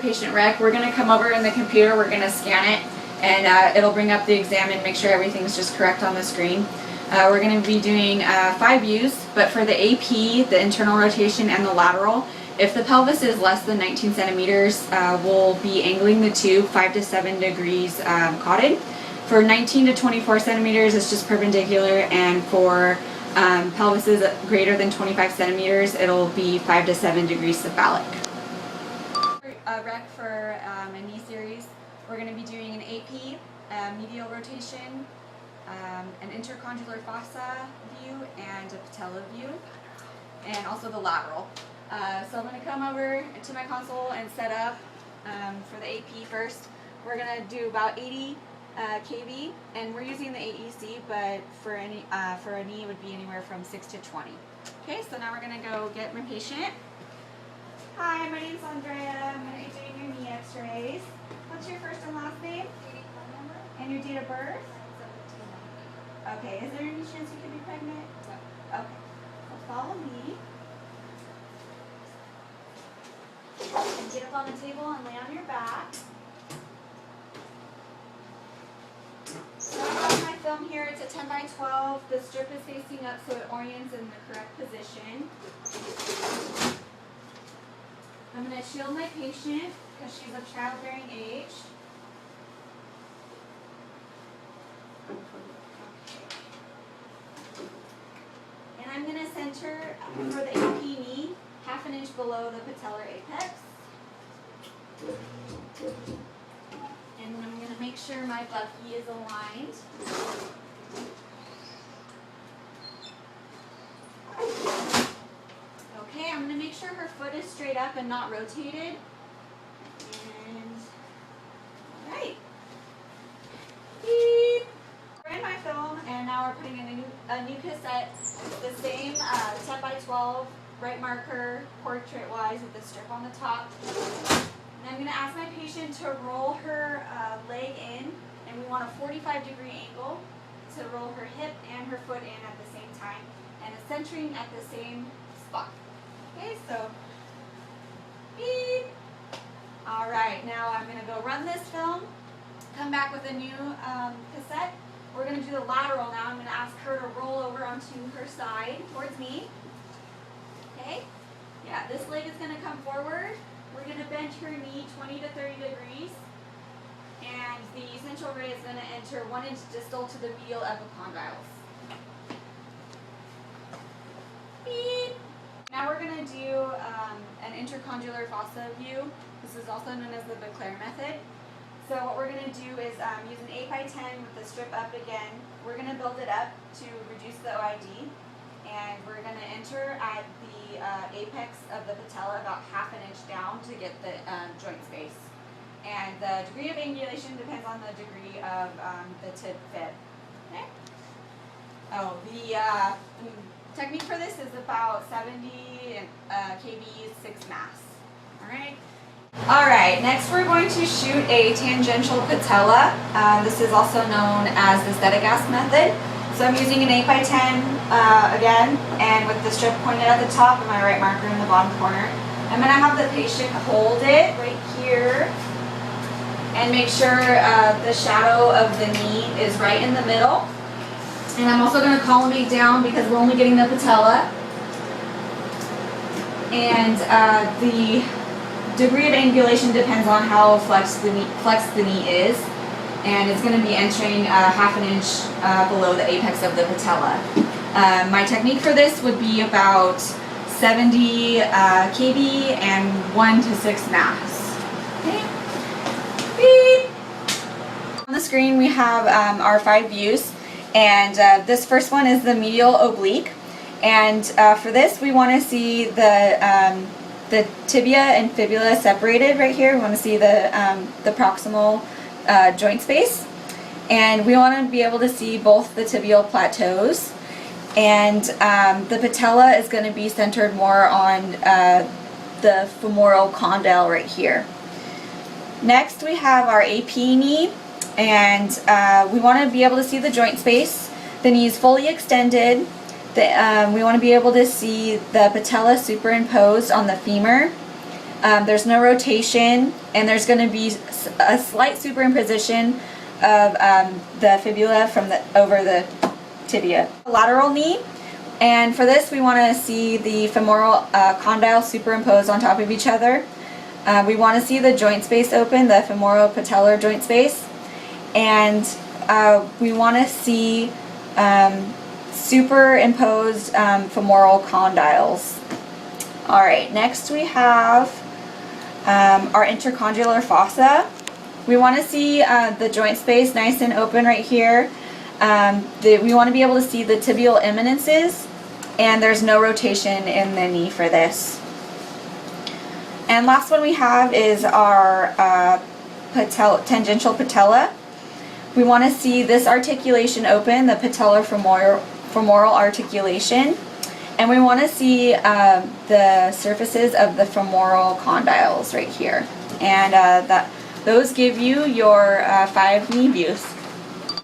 patient rec, we're going to come over in the computer, we're going to scan it, and it'll bring up the exam and make sure everything's just correct on the screen. We're going to be doing 5 views, but for the AP, the internal rotation, and the lateral, if the pelvis is less than 19 centimeters, we'll be angling the tube 5 to 7 degrees cotton. For 19 to 24 centimeters, it's just perpendicular, and for pelvises greater than 25 centimeters, it'll be 5 to 7 degrees cephalic. Rec for a knee series, we're going to be doing an AP, medial rotation, an intercondylar fossa view, and a patella view, and also the lateral. So I'm going to come over to my console and set up for the AP first. We're going to do about 80 kV, and we're using the AEC, but for a knee it would be anywhere from 6 to 20. Okay, so now we're going to go get my patient. Hi, my name's Andrea. I'm going to be doing your knee x-rays. What's your first and last name? And your date of birth? Okay, is there any chance you could be pregnant? No. Okay, well, follow me. And get up on the table and lay on your back. So I have my film here. It's a 10 by 12. The strip is facing up so it orients in the correct position. I'm going to shield my patient because she's of childbearing age. And I'm going to center for the AP knee, 1/2 inch below the patellar apex. And then I'm going to make sure my bucky is aligned. Okay, I'm going to make sure her foot is straight up and not rotated. And, alright. Beep. We're in my film, and now we're putting in a new cassette. The same 10 by 12 right marker, portrait-wise, with the strip on the top. And I'm going to ask my patient to roll her leg in, and we want a 45-degree angle to roll her hip and her foot in at the same time, and a centering at the same spot. Okay, so beep. All right, now I'm going to go run this film, come back with a new cassette. We're going to do the lateral now. I'm going to ask her to roll over onto her side towards me. Okay, yeah, this leg is going to come forward. We're going to bend her knee 20 to 30 degrees, and the central ray is going to enter 1 inch distal to the medial epicondyles. Beep. Now we're going to do an intercondylar fossa view. This is also known as the Beclaire method. So what we're going to do is use an 8 by 10 with the strip up again. We're going to build it up to reduce the OID. And we're going to enter at the apex of the patella about 1/2 inch down to get the joint space. And the degree of angulation depends on the degree of the tib fit. Okay? Oh, the technique for this is about 70 kV, 6 mass. Alright? Alright, next we're going to shoot a tangential patella. This is also known as the Steadicast method. So I'm using an 8 by 10 again, and with the strip pointed at the top and my right marker in the bottom corner. I'm going to have the patient hold it right here and make sure the shadow of the knee is right in the middle. And I'm also going to collimate down because we're only getting the patella. And the degree of angulation depends on how flexed the knee is. And it's going to be entering 1/2 inch below the apex of the patella. My technique for this would be about 70 kV and 1 to 6 mass. Okay. Beep. On the screen we have our 5 views, and this first one is the medial oblique. And for this we want to see the tibia and fibula separated right here. We want to see the proximal joint space, and we want to be able to see both the tibial plateaus, and the patella is going to be centered more on the femoral condyle right here. Next we have our AP knee, and we want to be able to see the joint space. The knee is fully extended. We want to be able to see the patella superimposed on the femur. There's no rotation, and there's going to be a slight superimposition of the fibula over the tibia. Lateral knee, and for this we want to see the femoral condyle superimposed on top of each other. We want to see the joint space open, the femoropatellar joint space, and we want to see superimposed femoral condyles. Alright, next we have our intercondylar fossa. We want to see the joint space nice and open right here. We want to be able to see the tibial eminences, and there's no rotation in the knee for this. And last one we have is our tangential patella. We want to see this articulation open, the patellar femoral articulation, and we want to see the surfaces of the femoral condyles right here. And those give you your 5 knee views.